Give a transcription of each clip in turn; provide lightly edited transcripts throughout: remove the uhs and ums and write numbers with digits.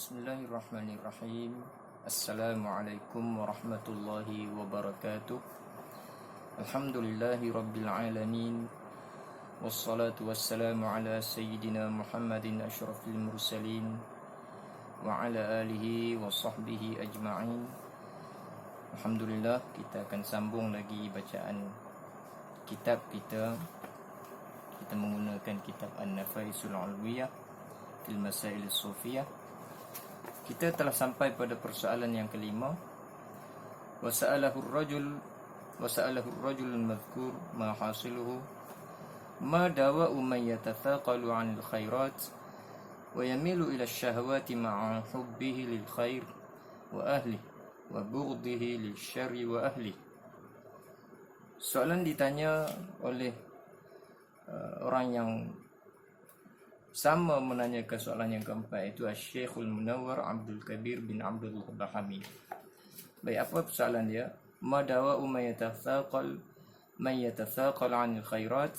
Bismillahirrahmanirrahim. Assalamualaikum warahmatullahi wabarakatuh. Alhamdulillahi rabbil alamin. Wassalatu wassalamu ala sayyidina Muhammadin asyrafil mursalin wa ala alihi wa sahbihi ajma'in. Alhamdulillah, kita akan sambung lagi bacaan kitab kita. Kita menggunakan kitab An-Nafaisul Alwiyah fil Masail Sufiyah. Kita telah sampai pada persoalan yang kelima. Wasa'alahu ar-rajul al-madhkur ma hasiluhu ma dawa'u man yatathaqalu 'anil khairat wa yamilu ila ash-shahawati ma'a hubbihi lil khair wa ahlihi wa bughdihi lil syarri wa ahlihi. Soalan ditanya oleh orang yang sama menanyakan soalan yang keempat, itu Syekhul Munawwar Abdul Kabir bin Abdullah Bahami. Baik, apa soalan dia? Ma dawa'u man yatathaqal 'anil khairat?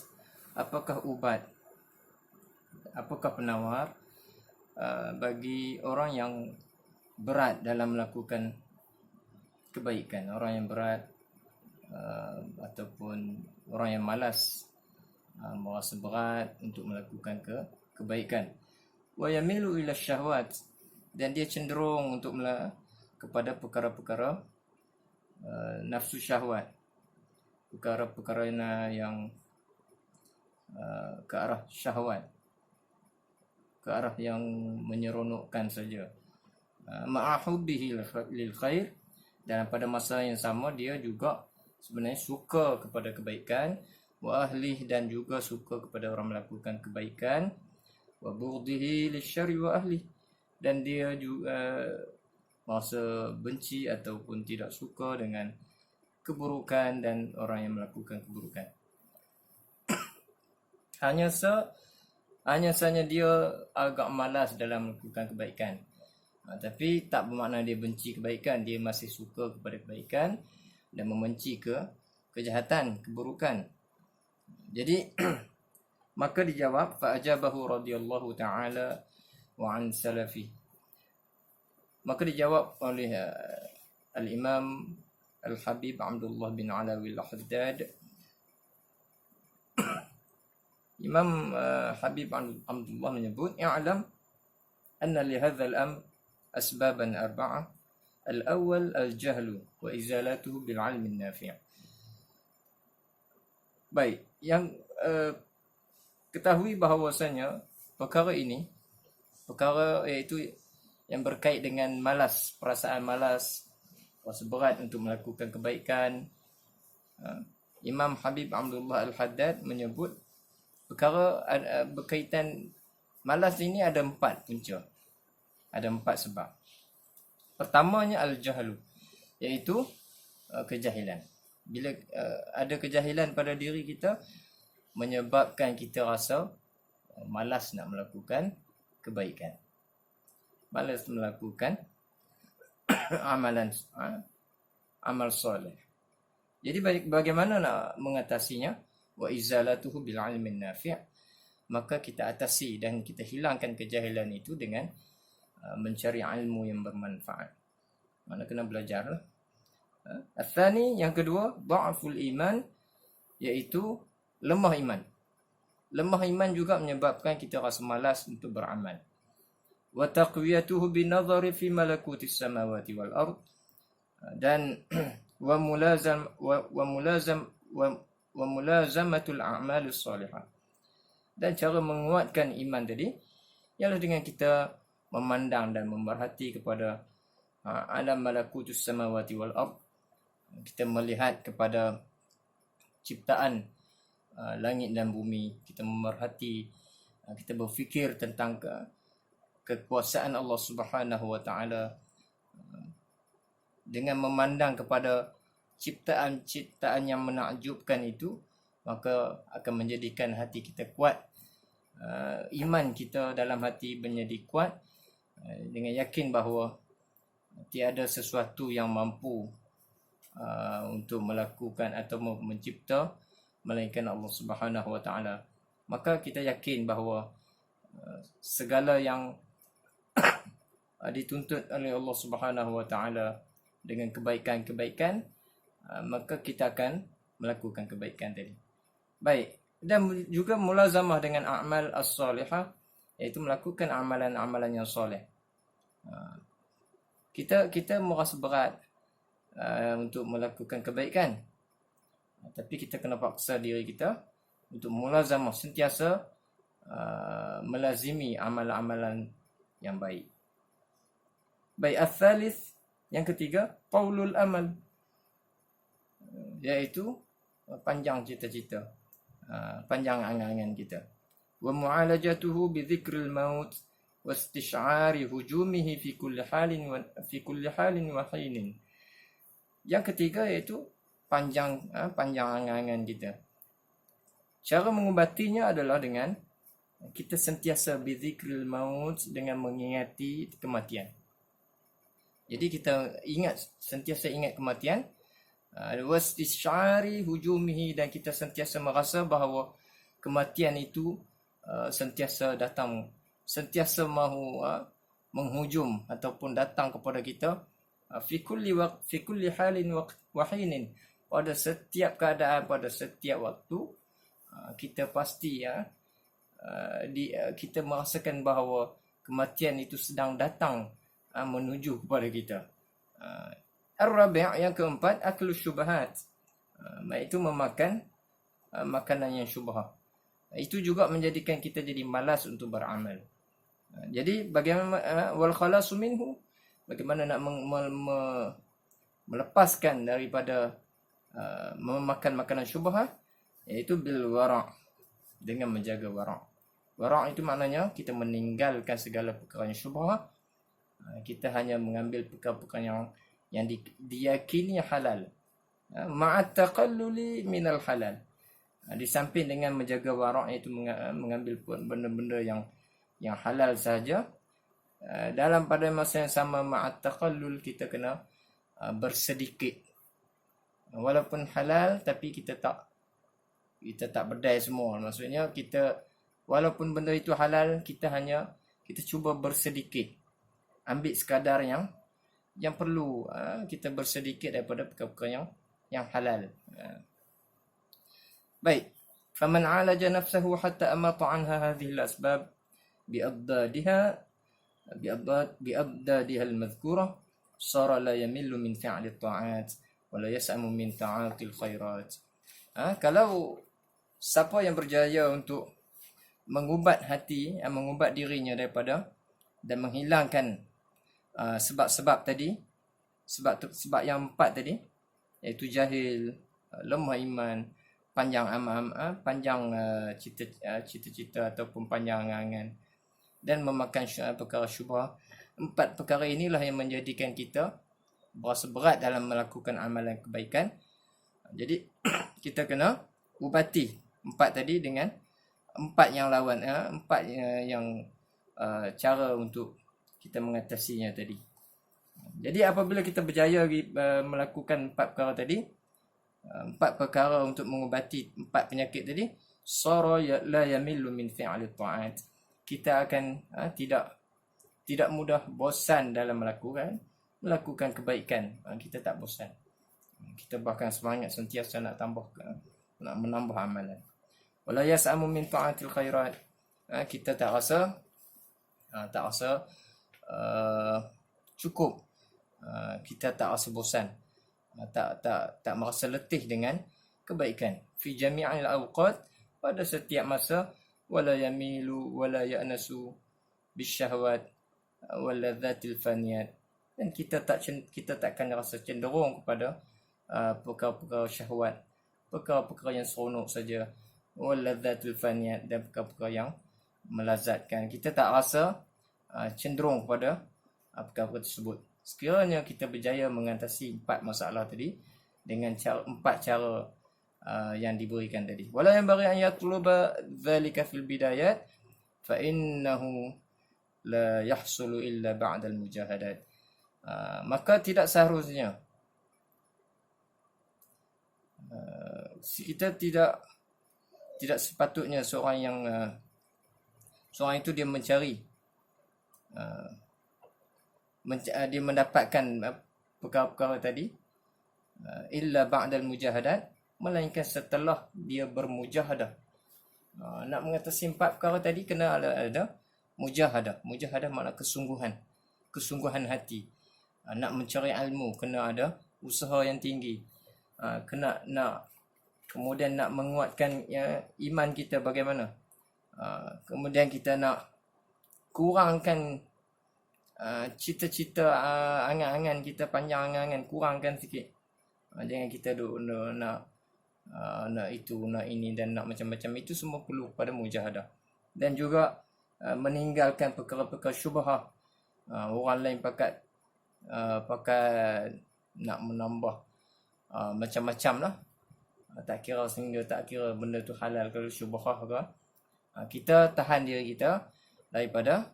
Apakah ubat, apakah penawar bagi orang yang berat dalam melakukan kebaikan, orang yang berat ataupun orang yang malas, merasa berat untuk melakukan kebaikan. Wa yamilu ila syahwat, dan dia cenderung untuk kepada perkara-perkara nafsu syahwat, perkara-perkara yang ke arah syahwat, ke arah yang menyeronokkan saja. Ma'ahubbihi lil khair, dan pada masa yang sama dia juga sebenarnya suka kepada kebaikan, wa ahli, dan juga suka kepada orang melakukan kebaikan, wa bughdihi lisyarri wa ahli, dan dia juga merasa benci ataupun tidak suka dengan keburukan dan orang yang melakukan keburukan. Hanya saja dia agak malas dalam melakukan kebaikan. Tapi tak bermakna dia benci kebaikan, dia masih suka kepada kebaikan dan membenci kejahatan, keburukan. Jadi maka dijawab, fa ajabahu radhiyallahu ta'ala wa an salafi. Maka dijawab oleh al-Imam Al-Habib Abdullah bin Alawi Al-Haddad. Imam Habib Abdullah menyebut, i'lam anna li hadzal amr asbaban arba'ah. Al-awwal al-jahlu wa izalatuhu bil 'ilmi an-nafi'. Baik, yang ketahui bahawasanya perkara ini, perkara iaitu yang berkait dengan malas, perasaan malas, rasa berat untuk melakukan kebaikan. Imam Habib Abdullah Al-Haddad menyebut perkara berkaitan malas ini ada 4 punca, ada 4 sebab. Pertamanya al-jahlu, iaitu kejahilan. Bila ada kejahilan pada diri kita, menyebabkan kita rasa malas nak melakukan kebaikan, malas melakukan amal soleh. Jadi bagaimana nak mengatasinya? Wa izalatuhu bil 'ilmi nafi'. Maka kita atasi dan kita hilangkan kejahilan itu dengan mencari ilmu yang bermanfaat. Mana kena belajarlah. Al-thani, yang kedua, dha'ful iman, iaitu lemah iman. Lemah iman juga menyebabkan kita rasa malas untuk beramal. Wa taqwiyatuhu bin nazari fi malakutis samawati wal ard, dan wa mulazamatul a'malus salihah. Dan cara menguatkan iman tadi ialah dengan kita memandang dan memerhati kepada alam malakutus samawati wal ard. Kita melihat kepada ciptaan langit dan bumi, kita memerhati, kita berfikir tentang kekuasaan Allah Subhanahu wa taala, dengan memandang kepada ciptaan-ciptaan yang menakjubkan itu, maka akan menjadikan hati kita kuat. Iman kita dalam hati menjadi kuat dengan yakin bahawa tiada sesuatu yang mampu untuk melakukan atau mencipta melainkan Allah Subhanahu wa taala. Maka kita yakin bahawa segala yang dituntut oleh Allah Subhanahu Wa Taala dengan kebaikan-kebaikan, maka kita akan melakukan kebaikan tadi. Baik, dan juga mulazamah dengan amal as-salihah, iaitu melakukan amalan-amalan yang soleh. Kita merasa berat untuk melakukan kebaikan, tapi kita kena paksa diri kita untuk mulazamah, sentiasa melazimi amalan-amalan yang baik. Baik, al-thalith, yang ketiga, qaulul amal, iaitu panjang cita-cita, panjang angan-angan kita. Wa mu'alajatuhu bi dzikril maut wa istish'ari hujumihi fi kulli halin wa hinin. Yang ketiga iaitu panjang angan-angan kita. Cara mengubatinya adalah dengan kita sentiasa bi dzikril maut, dengan mengingati kematian. Jadi kita sentiasa ingat kematian. Wastishari hujumihi, dan kita sentiasa merasa bahawa kematian itu sentiasa datang, sentiasa mahu menghujum ataupun datang kepada kita fi kulli halin wa hinin, pada setiap keadaan, pada setiap waktu. Kita pasti kita merasakan bahawa kematian itu sedang datang menuju kepada kita. Ar-rabi', yang keempat, aklu syubhat, iaitu memakan makanan yang syubhat. Itu juga menjadikan kita jadi malas untuk beramal. Jadi bagaimana wal khalasu minhu, bagaimana nak melepaskan daripada memakan makanan syubhat, iaitu bil wara', dengan menjaga wara'. Wara' itu maknanya kita meninggalkan segala perkara yang syubhat. Kita hanya mengambil perkara-perkara yang diyakini halal, ma'at taqalluli minal halal. Di samping dengan menjaga wara', iaitu mengambil benda-benda yang halal saja, dalam pada masa yang sama ma'at taqallul, kita kena bersedikit. Walaupun halal, tapi kita tak berdaya semua. Maksudnya walaupun benda itu halal, kita cuba bersedikit, ambil sekadar yang perlu, kita bersedikit daripada perkara-perkara yang halal. Baik, faman 'alaja nafsahu hatta amata 'anha hadhihi al-asbab bi'addadiha al-madhkurah, sara la yamillu min fi'li at-ta'at wa la yas'amu min ta'ati al-khairat. Kalau siapa yang berjaya untuk mengubat dirinya daripada dan menghilangkan sebab-sebab tadi, sebab yang 4 tadi, iaitu jahil, lemah iman, panjang cita-cita ataupun panjang angan, dan memakan perkara syubhah. 4 perkara inilah yang menjadikan kita berasa berat dalam melakukan amalan kebaikan. Jadi kita kena ubati 4 tadi dengan 4 yang lawan, 4 yang cara untuk kita mengatasinya tadi. Jadi apabila kita berjaya melakukan 4 perkara tadi, 4 perkara untuk mengubati 4 penyakit tadi, sara la yamillu min fi'li ta'at, kita akan tidak mudah bosan dalam melakukan kebaikan. Kita tak bosan, kita bahkan semangat sentiasa nak menambah amalan. Wala yas'amu min ta'atil khairat, kita tak rasa cukup, kita tak rasa bosan, tak merasa letih dengan kebaikan. Fi jami'il awqat, pada setiap masa. Wala yamilu wala ya'nasu bisyahwat waladzatil faniyat, dan kita takkan rasa cenderung kepada perkara-perkara syahwat, perkara-perkara yang seronok saja, waladzatil faniyat, dan perkara-perkara yang melazatkan. Kita tak rasa cenderung kepada perkara tersebut. Sekiranya kita berjaya mengatasi 4 masalah tadi dengan 4 cara yang diberikan tadi. Wala yanbaghi an yatluba dhalika fil bidayat fa innahu la yahsulu illa ba'da al-mujahadat. Maka tidak seharusnya kita tidak sepatutnya seorang itu dia mencari dia mendapatkan perkara-perkara tadi illa ba'dal mujahadat, melainkan setelah dia bermujahadah. Nak mengatasi 4 perkara tadi kena ada mujahadah. Mujahadah makna kesungguhan hati. Nak mencari ilmu kena ada usaha yang tinggi. Kemudian nak menguatkan iman kita bagaimana. Kemudian kita nak kurangkan cita-cita, angan-angan kita, panjang angan-angan, kurangkan sikit. Jangan kita nak itu, nak ini dan nak macam-macam. Itu semua perlu pada mujahadah. Dan juga meninggalkan perkara-perkara syubhah. Orang lain pakai nak menambah macam-macam lah. Tak kira benda tu halal ke syubhah ke. Kita tahan diri kita daripada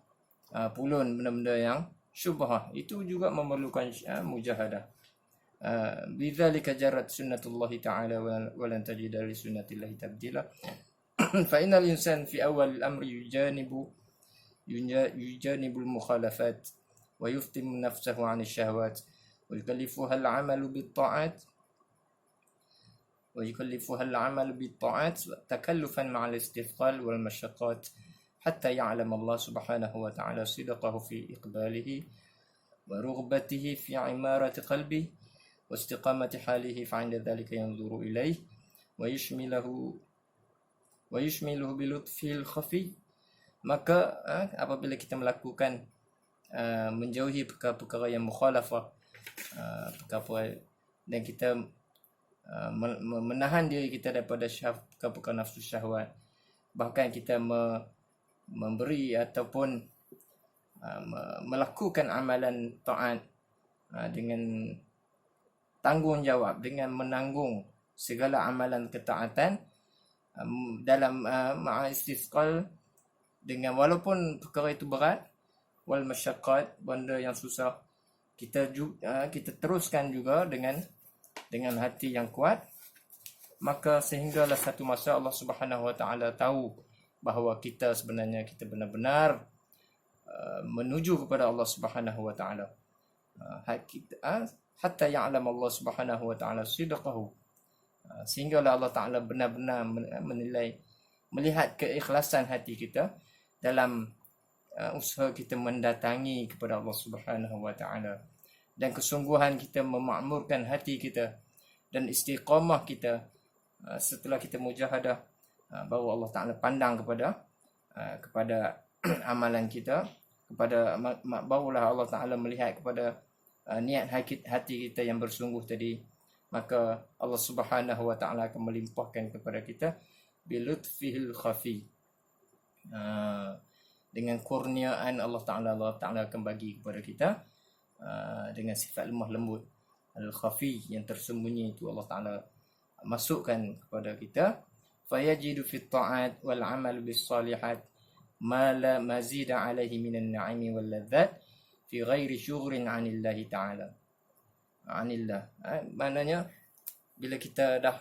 pulun benda-benda yang syubhah. Itu juga memerlukan mujahadah. Bidzalika jarat sunnatullah ta'ala wa lan tajida li sunnatillahi tabdila. Fa innal insan fi awal al-amri yujanibul mukhalafat wa yuftimu nafsahu 'an ash-shahawat wa yukallifuha al-'amalu bit-ta'at takallufan ma'al istithqal wal mashaqqat hatta ya'lam Allah subhanahu wa ta'ala sidqahu fi iqbalihi wa rughbatihi fi 'imarati qalbihi wa istiqamati halihi, fa 'inda dhalika yanzuru ilayhi wa yushmiluhu bi lutfil khafi. Maka apabila kita melakukan menjauhi perkara-perkara yang mukhalafah, dan kita menahan diri kita daripada perkara nafsu syahwat, bahkan kita memberi ataupun melakukan amalan taat dengan tanggungjawab, dengan menanggung segala amalan ketaatan dalam ma'istisqal, dengan walaupun perkara itu berat, wal masyaqqat, benda yang susah, kita teruskan juga dengan hati yang kuat. Maka sehinggalah satu masa Allah Subhanahu wa taala tahu bahawa kita sebenarnya kita benar-benar menuju kepada Allah Subhanahu wa taala. Hatta ya'lam Allah Subhanahu wa taala sidqahu, sehinggalah Allah taala benar-benar melihat keikhlasan hati kita dalam usaha kita mendatangi kepada Allah Subhanahu wa taala, dan kesungguhan kita memakmurkan hati kita dan istiqamah kita setelah kita mujahadah, bahawa Allah taala pandang kepada amalan kita, barulah Allah taala melihat kepada niat hati kita yang bersungguh tadi. Maka Allah Subhanahu wa taala akan melimpahkan kepada kita bilutfihil khafi, dengan kurniaan Allah taala akan bagi kepada kita dengan sifat lemah lembut al-khafi, yang tersembunyi itu Allah taala masukkan kepada kita. Fayajidu fit ta'at wal amal bis salihat ma la mazida alaihi minan na'imi wal ladzat fi ghairi syughrin 'anillahi ta'ala. Maknanya bila kita dah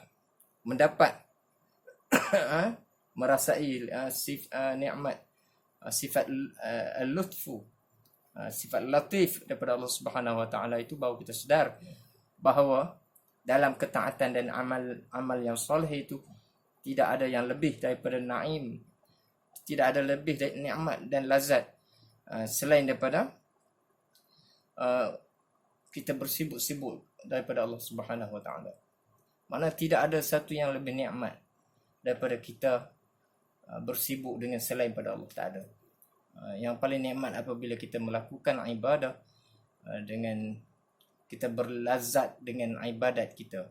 mendapat merasai nikmat, sifat al-lutfu, sifat latif daripada Allah Subhanahu wa taala, itu baru kita sedar bahawa dalam ketaatan dan amal yang soleh itu tidak ada yang lebih daripada naim, tidak ada lebih dari nikmat dan lazat selain daripada kita bersibuk-sibuk daripada Allah Subhanahu wa taala. Maksudnya tidak ada satu yang lebih nikmat daripada kita bersibuk dengan selain pada Allah. Tak ada. Yang paling nikmat apabila kita melakukan ibadah dengan kita berlazat dengan ibadat kita.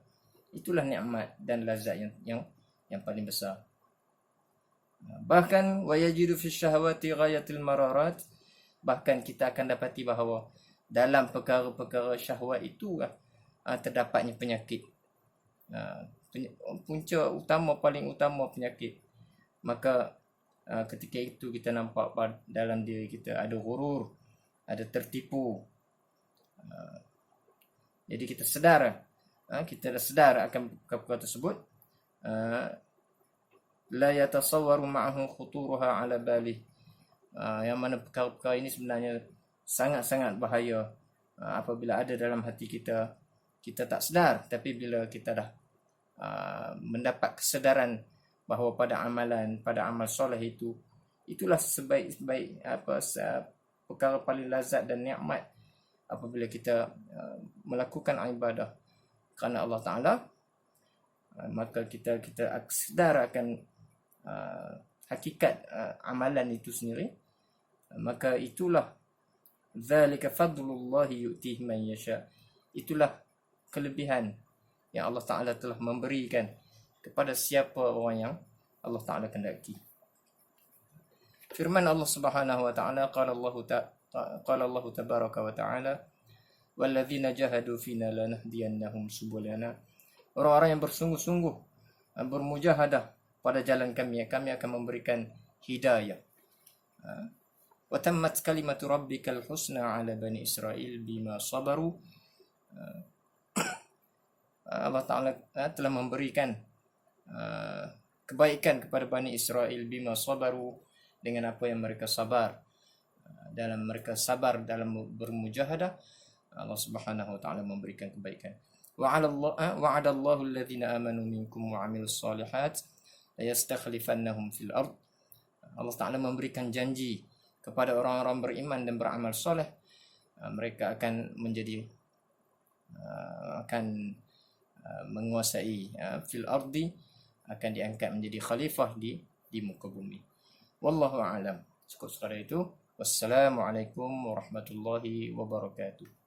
Itulah nikmat dan lazat yang paling besar. Bahkan wayajidu fi syahwati ghayatil mararat, bahkan kita akan dapati bahawa dalam perkara-perkara syahwat itu terdapatnya penyakit. Paling utama penyakit. Maka ketika itu kita nampak dalam diri kita ada ghurur, ada tertipu. Jadi kita dah sedar akan perkara tersebut. La yatasawwaru ma'ahu khuturuha ala balih. Yang mana perkara-perkara ini sebenarnya sangat-sangat bahaya apabila ada dalam hati kita, kita tak sedar. Tapi bila kita dah mendapat kesedaran bahawa pada amalan, pada amal soleh itu, itulah sebaik-baik perkara paling lazat dan nikmat apabila kita melakukan ibadah kerana Allah Ta'ala, maka kita sedar akan hakikat amalan itu sendiri. Maka itulah zalika fadlullahi yu'tihi man yasha, itulah kelebihan yang Allah Ta'ala telah memberikan kepada siapa orang yang Allah Ta'ala kehendaki. Firman Allah Subhanahu wa Ta'ala, qala Allah tabaraka wa ta'ala, walladzina jahadu fina lanahdiyannahum subulana, orang-orang yang bersungguh-sungguh bermujahadah pada jalan kami akan memberikan hidayah. Wa tammat kalimatu rabbikal husna ala bani Israil bima sabaru. Allah Ta'ala telah memberikan kebaikan kepada Bani Israel bima sabaru, dengan apa yang mereka sabar. Dalam mereka sabar dalam bermujahadah, Allah Subhanahu wa Ta'ala memberikan kebaikan. Wa'adallahu alladhina amanu minkum wa 'amilus solihat la yastakhlifannahum fil ard. Allah Ta'ala memberikan janji kepada orang-orang beriman dan beramal soleh, mereka akan menjadi menguasai fil ardi, akan diangkat menjadi khalifah di muka bumi. Wallahu a'lam. Cukup sekadar itu. Wassalamualaikum warahmatullahi wabarakatuh.